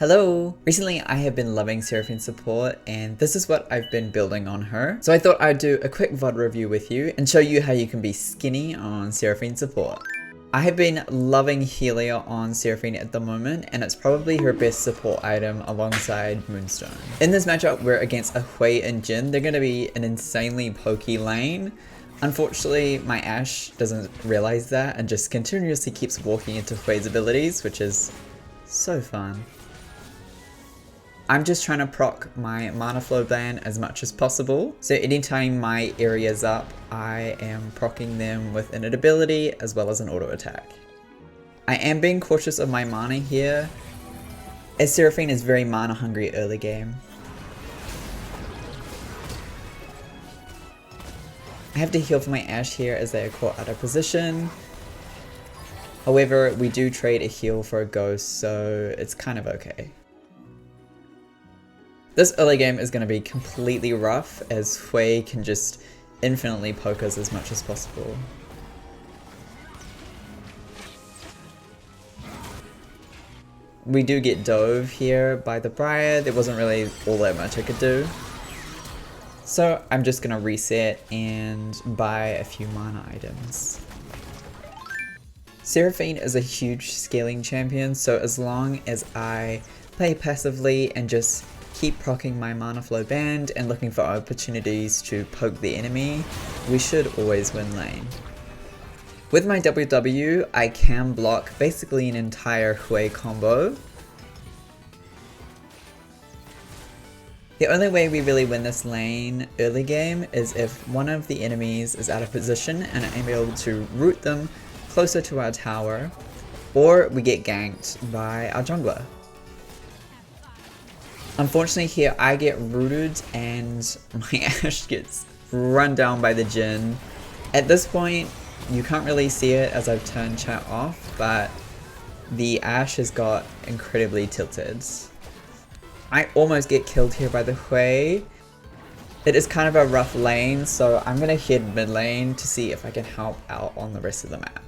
Hello! Recently I have been loving Seraphine's support and this is what I've been building on her. So I thought I'd do a quick VOD review with you and show you how you can be skinny on Seraphine support. I have been loving Helia on Seraphine at the moment and it's probably her best support item alongside Moonstone. In this matchup we're against a Hui and Jin. They're going to be an insanely pokey lane. Unfortunately, my Ashe doesn't realize that and just continuously keeps walking into Hui's abilities, which is so fun. I'm just trying to proc my mana flow ban as much as possible. So anytime my area's up, I am proccing them with an ability as well as an auto attack. I am being cautious of my mana here, as Seraphine is very mana hungry early game. I have to heal for my Ashe here as they are caught out of position. However, we do trade a heal for a ghost, so it's kind of okay. This early game is going to be completely rough as Hui can just infinitely poke us as much as possible. We do get dove here by the Briar. There wasn't really all that much I could do. So I'm just going to reset and buy a few mana items. Seraphine is a huge scaling champion, so as long as I play passively and just keep proccing my mana flow band and looking for opportunities to poke the enemy, we should always win lane. With my WW, I can block basically an entire Hui combo. The only way we really win this lane early game is if one of the enemies is out of position and I'm able to root them closer to our tower, or we get ganked by our jungler. Unfortunately here I get rooted and my Ashe gets run down by the Jin. At this point you can't really see it as I've turned chat off, but the Ashe has got incredibly tilted. I almost get killed here by the Hui. It is kind of a rough lane, so I'm going to head mid lane to see if I can help out on the rest of the map.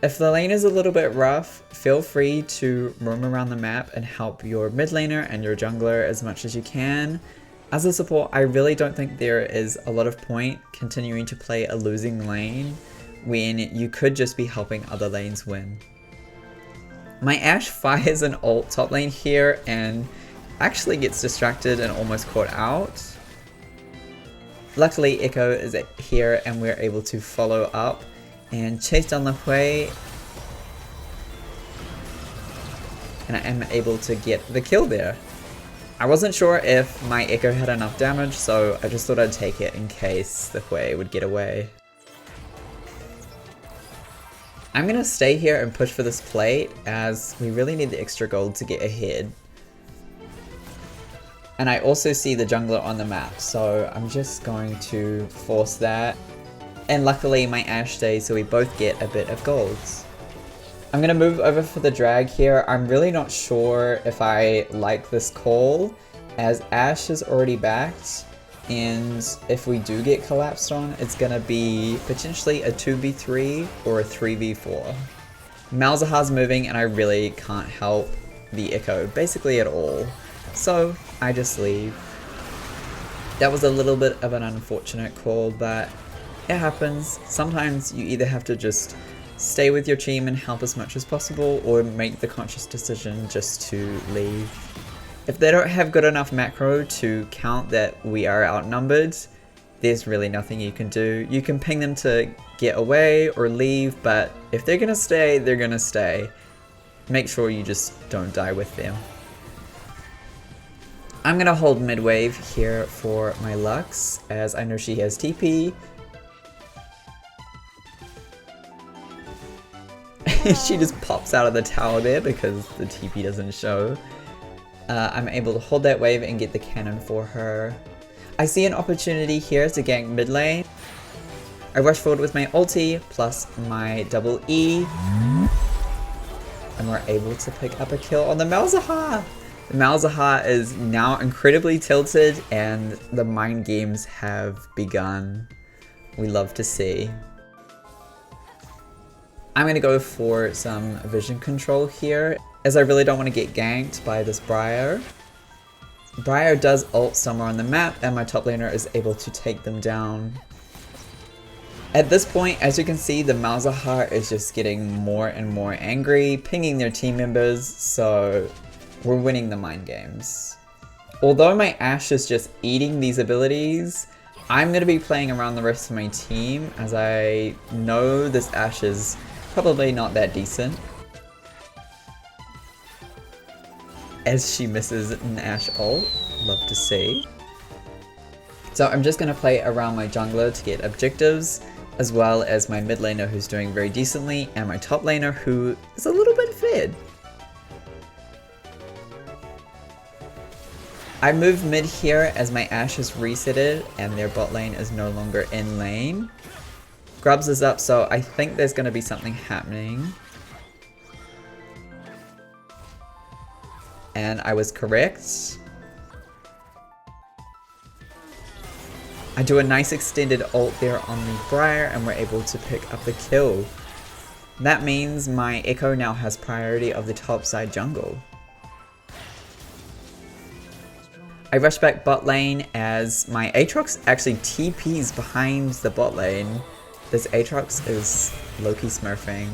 If the lane is a little bit rough, feel free to roam around the map and help your mid laner and your jungler as much as you can. As a support, I really don't think there is a lot of point continuing to play a losing lane when you could just be helping other lanes win. My Ashe fires an ult top lane here and actually gets distracted and almost caught out. Luckily Echo is here and we're able to follow up and chase down the Hui, and I am able to get the kill there. I wasn't sure if my Echo had enough damage, so I just thought I'd take it in case the Hui would get away. I'm gonna stay here and push for this plate as we really need the extra gold to get ahead. And I also see the jungler on the map, so I'm just going to force that. And luckily my Ashe stays, so we both get a bit of golds. I'm gonna move over for the drag here. I'm really not sure if I like this call, as Ashe is already backed, and if we do get collapsed on, it's gonna be potentially a 2v3 or a 3v4. Malzahar's moving and I really can't help the Echo basically at all, so I just leave. That was a little bit of an unfortunate call, but it happens. Sometimes you either have to just stay with your team and help as much as possible, or make the conscious decision just to leave. If they don't have good enough macro to count that we are outnumbered, there's really nothing you can do. You can ping them to get away or leave, but if they're gonna stay, they're gonna stay. Make sure you just don't die with them. I'm gonna hold mid wave here for my Lux, as I know she has TP. She just pops out of the tower there because the TP doesn't show. I'm able to hold that wave and get the cannon for her. I see an opportunity here to gank mid lane. I rush forward with my ulti plus my double E. And we're able to pick up a kill on the Malzahar. The Malzahar is now incredibly tilted and the mind games have begun. We love to see. I'm going to go for some vision control here. as I really don't want to get ganked by this Briar. Briar does ult somewhere on the map and my top laner is able to take them down. At this point, as you can see, the Malzahar is just getting more and more angry, pinging their team members, so we're winning the mind games. Although my Ashe is just eating these abilities, I'm going to be playing around the rest of my team as I know this Ashe is probably not that decent. As she misses an Ashe ult, love to see. So I'm just going to play around my jungler to get objectives, as well as my mid laner who's doing very decently, and my top laner who is a little bit fed. I move mid here as my Ashe is resetted and their bot lane is no longer in lane. Grubs is up, so I think there's going to be something happening. And I was correct. I do a nice extended ult there on the Briar and we're able to pick up the kill. That means my Echo now has priority of the top side jungle. I rush back bot lane as my Aatrox actually TPs behind the bot lane. This Aatrox is low-key smurfing.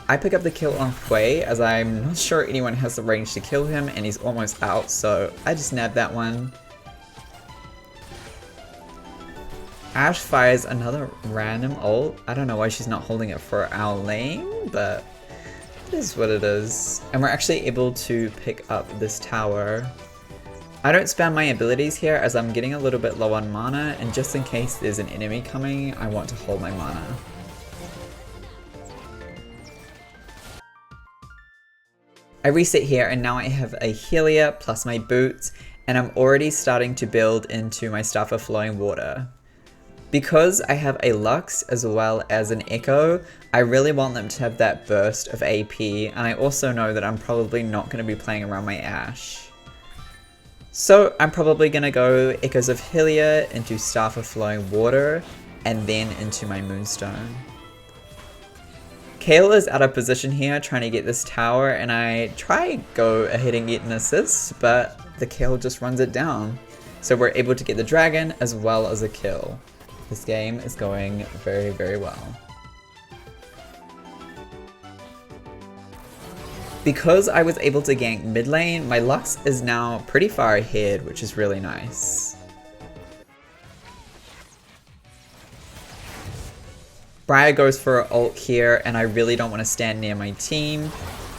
I pick up the kill on Hui as I'm not sure anyone has the range to kill him and he's almost out, so I just nabbed that one. Ashe fires another random ult. I don't know why she's not holding it for our lane, but it is what it is. And we're actually able to pick up this tower. I don't spam my abilities here as I'm getting a little bit low on mana, and just in case there's an enemy coming, I want to hold my mana. I reset here and now I have a Helia plus my boots, and I'm already starting to build into my Staff of Flowing Water. Because I have a Lux as well as an Echo, I really want them to have that burst of AP, and I also know that I'm probably not going to be playing around my Ashe. So I'm probably going to go Echoes of Helia into Staff of Flowing Water, and then into my Moonstone. Kayle is out of position here trying to get this tower, and I try go ahead and get an assist, but the Kayle just runs it down. So we're able to get the dragon as well as a kill. This game is going very, very well. Because I was able to gank mid lane, my Lux is now pretty far ahead, which is really nice. Briar goes for an ult here, and I really don't want to stand near my team.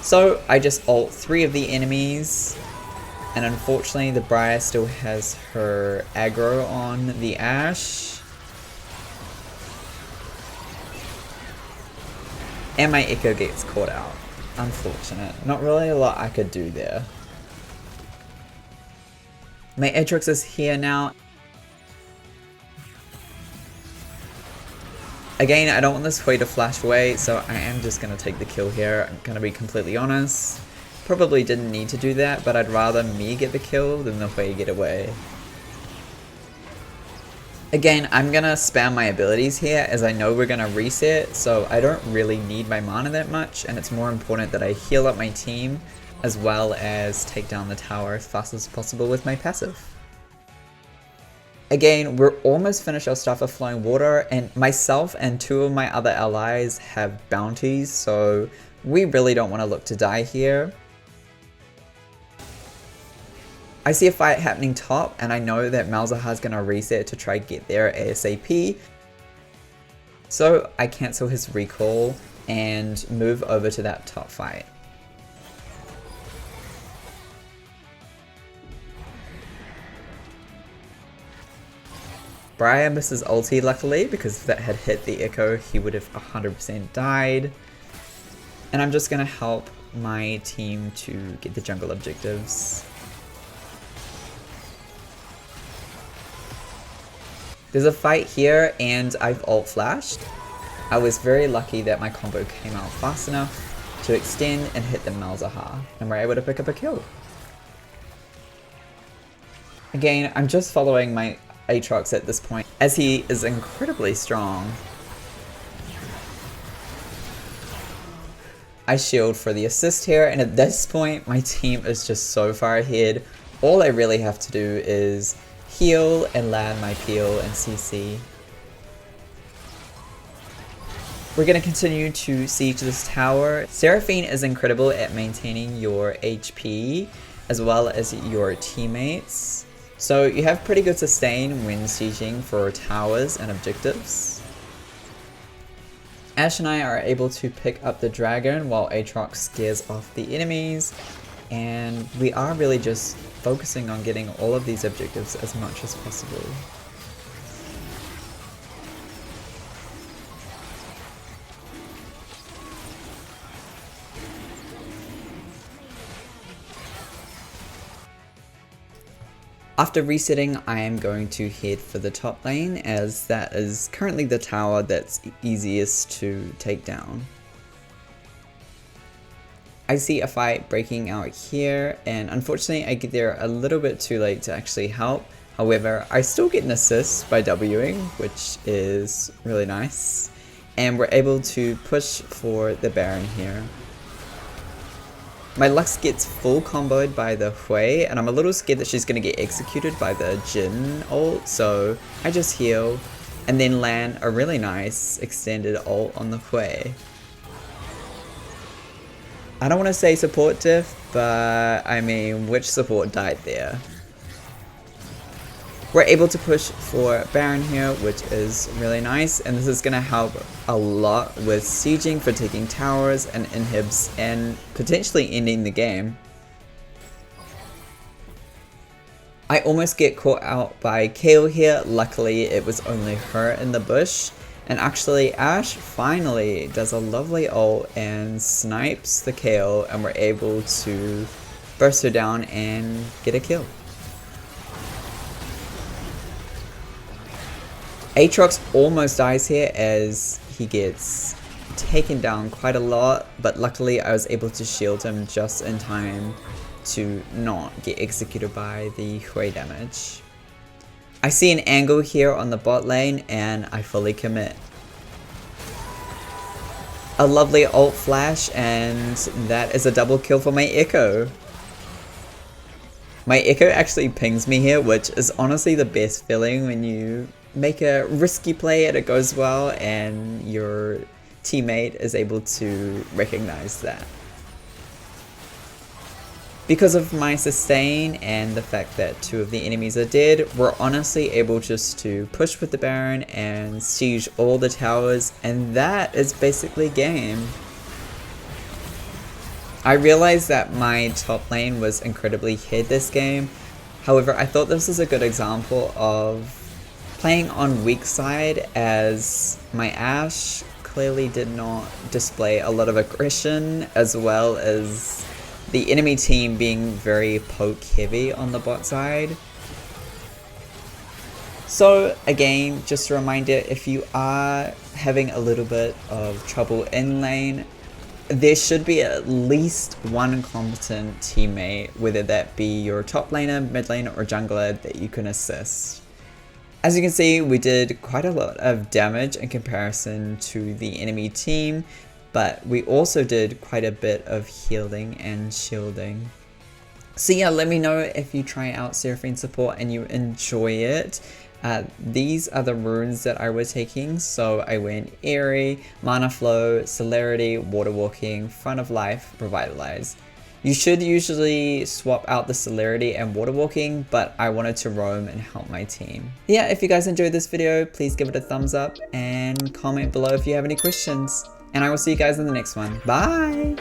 So I just ult 3 of the enemies. And unfortunately, the Briar still has her aggro on the Ashe. And my Echo gets caught out. Unfortunate. Not really a lot I could do there. My Aatrox is here now. Again, I don't want this Hui to flash away, so I am just going to take the kill here. I'm going to be completely honest. Probably didn't need to do that, but I'd rather me get the kill than the Hui get away. Again, I'm going to spam my abilities here as I know we're going to reset, so I don't really need my mana that much, and it's more important that I heal up my team as well as take down the tower as fast as possible with my passive. Again, we're almost finished our Staff of Flowing Water, and myself and 2 of my other allies have bounties, so we really don't want to look to die here. I see a fight happening top, and I know that Malzahar's going to reset to try get there ASAP. So I cancel his recall and move over to that top fight. Briar misses ulti luckily, because if that had hit the Echo, he would have 100% died. And I'm just going to help my team to get the jungle objectives. There's a fight here and I've ult flashed. I was very lucky that my combo came out fast enough to extend and hit the Malzahar, and we're able to pick up a kill. Again, I'm just following my Aatrox at this point as he is incredibly strong. I shield for the assist here, and at this point my team is just so far ahead. All I really have to do is heal and land my peel and CC. We're going to continue to siege this tower. Seraphine is incredible at maintaining your HP as well as your teammates. So you have pretty good sustain when sieging for towers and objectives. Ash and I are able to pick up the dragon while Aatrox scares off the enemies, and we are really just focusing on getting all of these objectives as much as possible. After resetting, I am going to head for the top lane, as that is currently the tower that's easiest to take down. I see a fight breaking out here, and unfortunately I get there a little bit too late to actually help. However, I still get an assist by Wing, which is really nice, and we're able to push for the Baron here. My Lux gets full comboed by the Hui, and I'm a little scared that she's going to get executed by the Jin ult, so I just heal and then land a really nice extended ult on the Hui. I don't want to say support diff, but I mean, which support died there? We're able to push for Baron here, which is really nice, and this is going to help a lot with sieging for taking towers and inhibs and potentially ending the game. I almost get caught out by Kale here. Luckily it was only her in the bush, and actually Ash finally does a lovely ult and snipes the Kale, and we're able to burst her down and get a kill. Aatrox almost dies here as he gets taken down quite a lot, but luckily I was able to shield him just in time to not get executed by the Hui damage. I see an angle here on the bot lane and I fully commit. A lovely ult flash, and that is a double kill for my Echo. My Echo actually pings me here, which is honestly the best feeling when you make a risky play and it goes well and your teammate is able to recognize that. Because of my sustain and the fact that 2 of the enemies are dead, we're honestly able just to push with the Baron and siege all the towers, and that is basically game. I realized that my top lane was incredibly hid this game. However, I thought this was a good example of playing on weak side, as my Ashe clearly did not display a lot of aggression, as well as the enemy team being very poke heavy on the bot side. So again, just a reminder, if you are having a little bit of trouble in lane, there should be at least one competent teammate, whether that be your top laner, mid laner, or jungler, that you can assist. As you can see, we did quite a lot of damage in comparison to the enemy team, but we also did quite a bit of healing and shielding. So yeah, let me know if you try out Seraphine support and you enjoy it. These are the runes that I was taking. So I went Airy, Mana Flow, Celerity, Water Walking, Front of Life, Revitalize. You should usually swap out the Celerity and Water Walking, but I wanted to roam and help my team. Yeah, if you guys enjoyed this video, please give it a thumbs up and comment below if you have any questions. And I will see you guys in the next one. Bye!